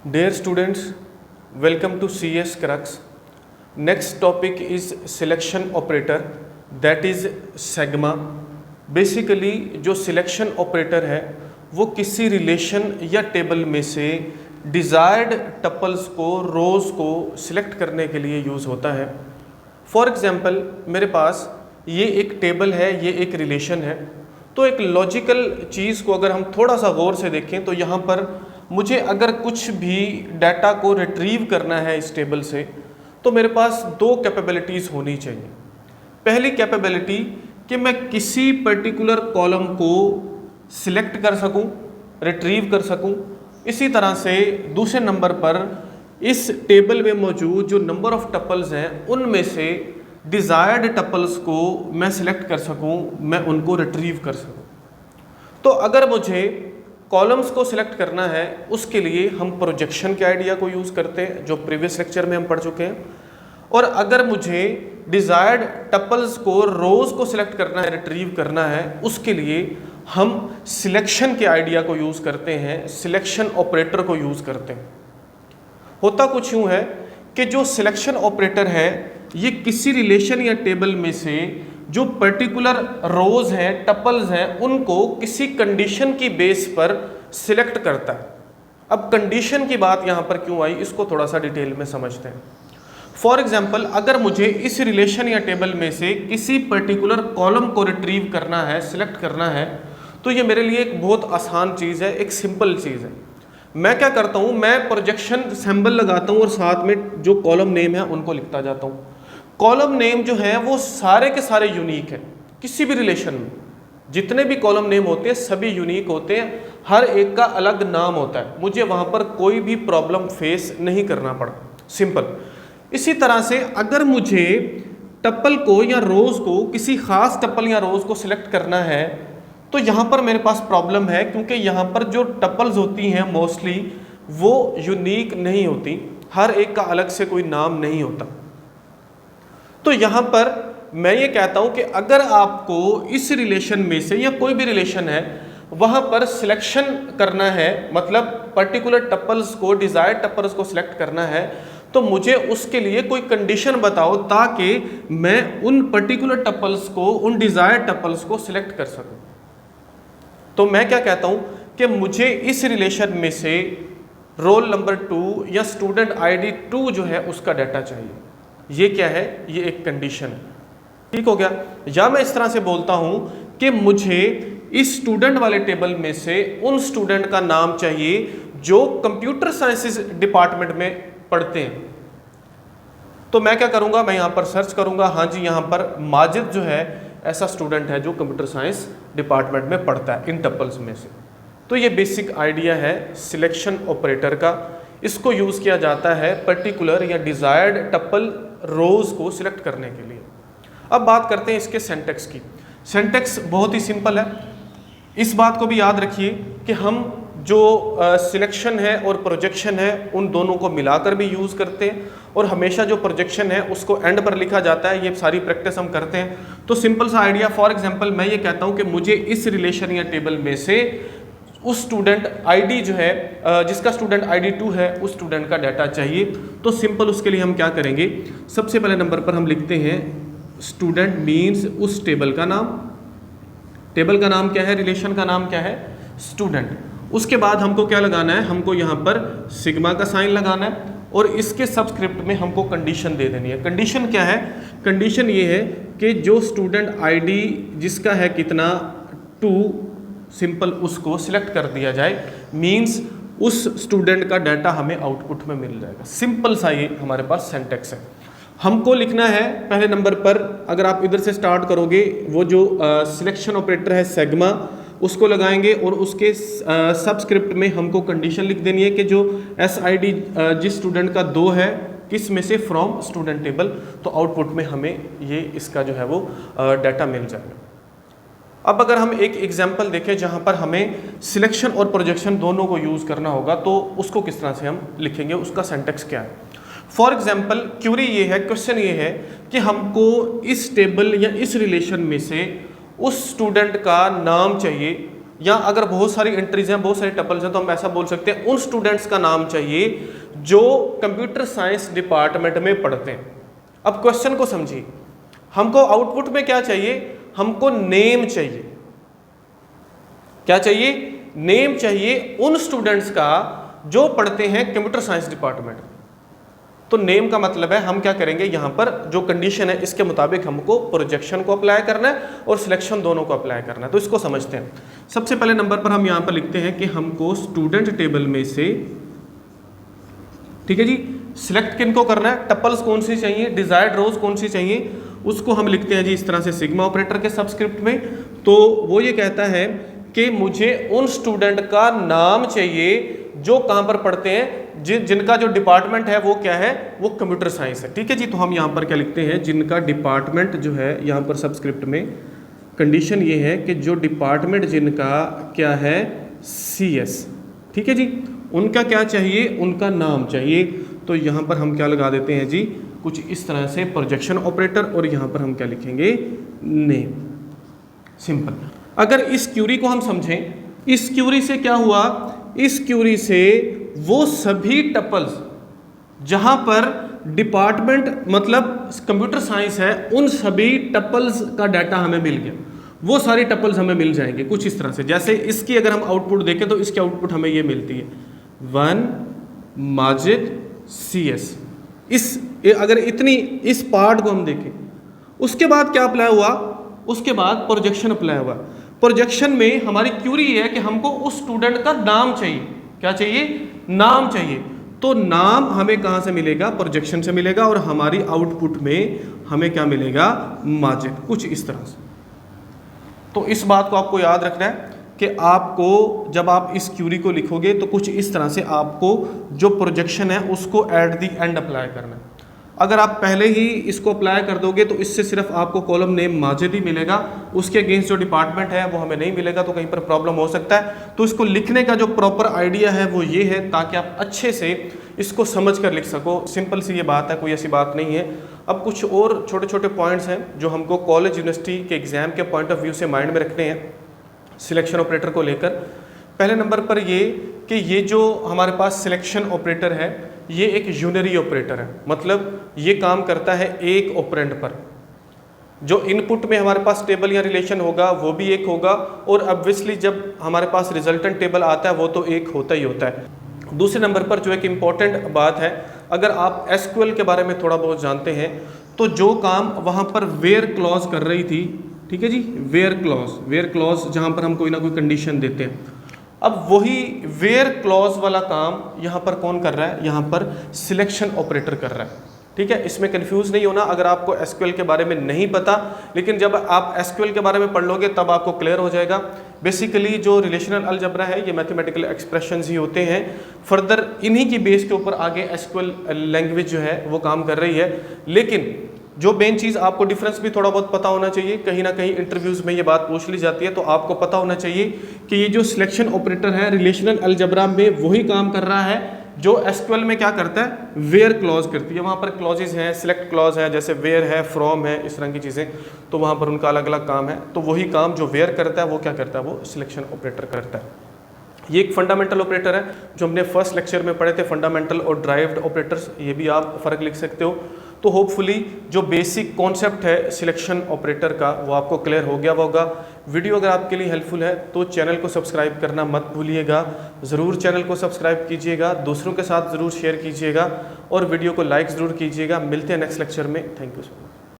Dear students, welcome to CS Crux. Next topic is selection operator, that is sigma. Basically जो selection operator है वो किसी relation या table में से डिज़ायर्ड टपल्स को रोज़ को सिलेक्ट करने के लिए यूज़ होता है। फॉर एग्ज़ाम्पल मेरे पास ये एक टेबल है, ये एक रिलेशन है। तो एक लॉजिकल चीज़ को अगर हम थोड़ा सा गौर से देखें तो यहाँ पर मुझे अगर कुछ भी डाटा को रिट्रीव करना है इस टेबल से तो मेरे पास दो कैपेबिलिटीज़ होनी चाहिए। पहली कैपेबिलिटी कि मैं किसी पर्टिकुलर कॉलम को सिलेक्ट कर सकूं, रिट्रीव कर सकूं। इसी तरह से दूसरे नंबर पर इस टेबल में मौजूद जो नंबर ऑफ टपल्स हैं उनमें से डिज़ायर्ड टपल्स को मैं सिलेक्ट कर सकूं, मैं उनको रिट्रीव कर सकूं। तो अगर मुझे कॉलम्स को सिलेक्ट करना है उसके लिए हम प्रोजेक्शन के आइडिया को यूज़ करते हैं जो प्रीवियस लेक्चर में हम पढ़ चुके हैं। और अगर मुझे डिज़ायर्ड टपल्स को रोज़ को सिलेक्ट करना है, रिट्रीव करना है, उसके लिए हम सिलेक्शन के आइडिया को यूज़ करते हैं, सिलेक्शन ऑपरेटर को यूज़ करते हैं। होता कुछ यूँ है कि जो सिलेक्शन ऑपरेटर है ये किसी रिलेशन या टेबल में से जो पर्टिकुलर रोज़ हैं, टपल्स हैं, उनको किसी कंडीशन की बेस पर सिलेक्ट करता है। अब कंडीशन की बात यहाँ पर क्यों आई इसको थोड़ा सा डिटेल में समझते हैं। फॉर एग्जाम्पल अगर मुझे इस रिलेशन या टेबल में से किसी पर्टिकुलर कॉलम को रिट्रीव करना है, सिलेक्ट करना है, तो ये मेरे लिए एक बहुत आसान चीज़ है, एक सिंपल चीज़ है। मैं क्या करता हूँ, मैं प्रोजेक्शन सिंबल लगाता हूँ और साथ में जो कॉलम नेम है उनको लिखता जाता हूँ। कॉलम नेम जो है वो सारे के सारे यूनिक है। किसी भी रिलेशन में जितने भी कॉलम नेम होते हैं सभी यूनिक होते हैं, हर एक का अलग नाम होता है। मुझे वहाँ पर कोई भी प्रॉब्लम फेस नहीं करना पड़ा, सिंपल। इसी तरह से अगर मुझे टपल को या रोज़ को, किसी ख़ास टपल या रोज़ को सिलेक्ट करना है तो यहाँ पर मेरे पास प्रॉब्लम है, क्योंकि यहाँ पर जो टपल्स होती हैं मोस्टली वो यूनिक नहीं होती, हर एक का अलग से कोई नाम नहीं होता। तो यहाँ पर मैं ये कहता हूँ कि अगर आपको इस रिलेशन में से या कोई भी रिलेशन है वहाँ पर सिलेक्शन करना है, मतलब पर्टिकुलर टपल्स को, डिज़ायर्ड टपल्स को सिलेक्ट करना है, तो मुझे उसके लिए कोई कंडीशन बताओ ताकि मैं उन पर्टिकुलर टपल्स को, उन डिज़ायर्ड टपल्स को सिलेक्ट कर सकूं। तो मैं क्या कहता हूं कि मुझे इस रिलेशन में से रोल नंबर 2 या स्टूडेंट आईडी 2 जो है उसका डाटा चाहिए। ये क्या है, ये एक कंडीशन है, ठीक हो गया। या मैं इस तरह से बोलता हूं कि मुझे इस स्टूडेंट वाले टेबल में से उन स्टूडेंट का नाम चाहिए जो कंप्यूटर साइंसेस डिपार्टमेंट में पढ़ते हैं। तो मैं क्या करूंगा, मैं यहाँ पर सर्च करूंगा, हाँ जी यहाँ पर माजिद जो है ऐसा स्टूडेंट है जो कंप्यूटर साइंस डिपार्टमेंट में पढ़ता है इन टपल्स में से। तो ये बेसिक आइडिया है सिलेक्शन ऑपरेटर का। इसको यूज़ किया जाता है पर्टिकुलर या डिज़ायर्ड टपल रोज़ को सिलेक्ट करने के लिए। अब बात करते हैं इसके सिंटैक्स की। सिंटैक्स बहुत ही सिंपल है। इस बात को भी याद रखिए कि हम जो सिलेक्शन है और प्रोजेक्शन है उन दोनों को मिलाकर भी यूज़ करते हैं, और हमेशा जो प्रोजेक्शन है उसको एंड पर लिखा जाता है। ये सारी प्रैक्टिस हम करते हैं। तो सिंपल सा आइडिया, फॉर एग्जांपल मैं ये कहता हूँ कि मुझे इस रिलेशन या टेबल में से उस स्टूडेंट आईडी जो है, जिसका स्टूडेंट आईडी 2 है, उस स्टूडेंट का डाटा चाहिए। तो सिंपल उसके लिए हम क्या करेंगे, सबसे पहले नंबर पर हम लिखते हैं स्टूडेंट मीन्स उस टेबल का नाम। टेबल का नाम क्या है, रिलेशन का नाम क्या है, स्टूडेंट। उसके बाद हमको क्या लगाना है, हमको यहाँ पर सिग्मा का साइन लगाना है और इसके सबस्क्रिप्ट में हमको कंडीशन दे देनी है। कंडीशन क्या है, कंडीशन ये है कि जो स्टूडेंट आईडी जिसका है कितना 2, सिंपल उसको सिलेक्ट कर दिया जाए। मीन्स उस स्टूडेंट का डाटा हमें आउटपुट में मिल जाएगा। सिंपल सा ये हमारे पास सिंटैक्स है। हमको लिखना है पहले नंबर पर, अगर आप इधर से स्टार्ट करोगे, वो जो सिलेक्शन ऑपरेटर है सिग्मा उसको लगाएंगे और उसके सबस्क्रिप्ट में हमको कंडीशन लिख देनी है कि जो SID जिस स्टूडेंट का 2 है, किस में से, फ्रॉम स्टूडेंट टेबल। तो आउटपुट में हमें ये इसका जो है वो डाटा मिल जाएगा। अब अगर हम एक एग्जांपल देखें जहां पर हमें सिलेक्शन और प्रोजेक्शन दोनों को यूज़ करना होगा तो उसको किस तरह से हम लिखेंगे, उसका सिंटैक्स क्या है। फॉर एग्जांपल क्वेरी ये है, क्वेश्चन ये है कि हमको इस टेबल या इस रिलेशन में से उस स्टूडेंट का नाम चाहिए या अगर बहुत सारी एंट्रीज हैं, बहुत सारी टपल्स हैं, तो हम ऐसा बोल सकते हैं उन स्टूडेंट्स का नाम चाहिए जो कंप्यूटर साइंस डिपार्टमेंट में पढ़ते हैं। अब क्वेश्चन को समझिए, हमको आउटपुट में क्या चाहिए, हमको नेम चाहिए। क्या चाहिए? नेम चाहिए उन स्टूडेंट्स का जो पढ़ते हैं कंप्यूटर साइंस डिपार्टमेंट। तो नेम का मतलब है हम क्या करेंगे, यहां पर जो कंडीशन है इसके मुताबिक हमको प्रोजेक्शन को अप्लाई करना है और सिलेक्शन दोनों को अप्लाई करना है। तो इसको समझते हैं। सबसे पहले नंबर पर हम यहां पर लिखते हैं कि हमको स्टूडेंट टेबल में से, ठीक है जी, सिलेक्ट किनको करना है, टपल्स कौन सी चाहिए, डिजायर्ड रोज कौन सी चाहिए, उसको हम लिखते हैं जी इस तरह से सिग्मा ऑपरेटर के सबस्क्रिप्ट में। तो वो ये कहता है कि मुझे उन स्टूडेंट का नाम चाहिए जो कहां पर पढ़ते हैं, जिनका जो डिपार्टमेंट है वो क्या है, वो कंप्यूटर साइंस है। ठीक है जी, तो हम यहां पर क्या लिखते हैं, जिनका डिपार्टमेंट जो है यहां पर सबस्क्रिप्ट में कंडीशन ये है कि जो डिपार्टमेंट जिनका क्या है CS। ठीक है जी, उनका क्या चाहिए, उनका नाम चाहिए। तो यहां पर हम क्या लगा देते हैं जी, कुछ इस तरह से प्रोजेक्शन ऑपरेटर, और यहां पर हम क्या लिखेंगे, नेम। सिंपल। अगर इस क्यूरी को हम समझें, इस क्यूरी से क्या हुआ, इस क्यूरी से वो सभी टपल्स जहां पर डिपार्टमेंट मतलब कंप्यूटर साइंस है, उन सभी टपल्स का डाटा हमें मिल गया। वो सारी टपल्स हमें मिल जाएंगे कुछ इस तरह से। जैसे इसकी अगर हम आउटपुट देखें तो इसकी आउटपुट हमें ये मिलती है 1 माजिद CS। अगर इतनी इस पार्ट को हम देखें, उसके बाद क्या अप्लाई हुआ, उसके बाद प्रोजेक्शन अप्लाई हुआ। प्रोजेक्शन में हमारी क्यूरी है कि हमको उस स्टूडेंट का नाम चाहिए। क्या चाहिए, नाम चाहिए। तो नाम हमें कहां से मिलेगा, प्रोजेक्शन से मिलेगा, और हमारी आउटपुट में हमें क्या मिलेगा, माजिद, कुछ इस तरह से। तो इस बात को आपको याद रखना है कि आपको जब आप इस क्यूरी को लिखोगे तो कुछ इस तरह से आपको जो प्रोजेक्शन है उसको एट द एंड अप्लाई करना है। अगर आप पहले ही इसको अप्लाई कर दोगे तो इससे सिर्फ आपको कॉलम नेम माजिद ही मिलेगा, उसके अगेंस्ट जो डिपार्टमेंट है वो हमें नहीं मिलेगा, तो कहीं पर प्रॉब्लम हो सकता है। तो इसको लिखने का जो प्रॉपर आइडिया है वो ये है, ताकि आप अच्छे से इसको समझ कर लिख सको। सिंपल सी ये बात है, कोई ऐसी बात नहीं है। अब कुछ और छोटे छोटे पॉइंट्स हैं जो हमको कॉलेज यूनिवर्सिटी के एग्जाम के पॉइंट ऑफ व्यू से माइंड में रखने हैं सिलेक्शन ऑपरेटर को लेकर। पहले नंबर पर ये कि ये जो हमारे पास सिलेक्शन ऑपरेटर है ये एक यूनरी ऑपरेटर है, मतलब ये काम करता है एक ऑपरेंड पर। जो इनपुट में हमारे पास टेबल या रिलेशन होगा वो भी एक होगा, और ऑब्वियसली जब हमारे पास रिजल्टेंट टेबल आता है वो तो एक होता ही होता है। दूसरे नंबर पर जो एक इम्पॉर्टेंट बात है, अगर आप SQL के बारे में थोड़ा बहुत जानते हैं तो जो काम वहाँ पर वेयर क्लॉज कर रही थी, ठीक है जी, वेयर क्लॉज जहाँ पर हम कोई ना कोई कंडीशन देते हैं, अब वही वेयर क्लॉज वाला काम यहाँ पर कौन कर रहा है, यहाँ पर सिलेक्शन ऑपरेटर कर रहा है। ठीक है, इसमें कंफ्यूज नहीं होना अगर आपको SQL के बारे में नहीं पता, लेकिन जब आप SQL के बारे में पढ़ लोगे तब आपको क्लियर हो जाएगा। बेसिकली जो रिलेशनल अलजेब्रा है ये मैथमेटिकल एक्सप्रेशंस ही होते हैं। फर्दर इन्हीं की बेस के ऊपर आगे SQL लैंग्वेज जो है वो काम कर रही है। लेकिन जो मेन चीज़ आपको डिफरेंस भी थोड़ा बहुत पता होना चाहिए, कहीं ना कहीं इंटरव्यूज़ में ये बात पूछ ली जाती है, तो आपको पता होना चाहिए कि ये जो सिलेक्शन ऑपरेटर है रिलेशनल अलजेब्रा में वही काम कर रहा है जो SQL में क्या करता है, वेयर क्लॉज करती है। वहाँ पर क्लॉजेज हैं, सिलेक्ट क्लॉज है, जैसे वेयर है, फ्रॉम है, इस तरह की चीज़ें, तो वहाँ पर उनका अलग अलग काम है। तो वही काम जो वेयर करता है वो क्या करता है, वो सिलेक्शन ऑपरेटर करता है। ये एक फंडामेंटल ऑपरेटर है जो हमने फर्स्ट लेक्चर में पढ़े थे, फंडामेंटल और ड्राइव्ड ऑपरेटर्स, ये भी आप फ़र्क लिख सकते हो। तो होपफुली जो बेसिक कॉन्सेप्ट है सिलेक्शन ऑपरेटर का वो आपको क्लियर हो गया होगा। वीडियो अगर आपके लिए हेल्पफुल है तो चैनल को सब्सक्राइब करना मत भूलिएगा, ज़रूर चैनल को सब्सक्राइब कीजिएगा, दूसरों के साथ ज़रूर शेयर कीजिएगा और वीडियो को लाइक ज़रूर कीजिएगा। मिलते हैं नेक्स्ट लेक्चर में। Thank you so much.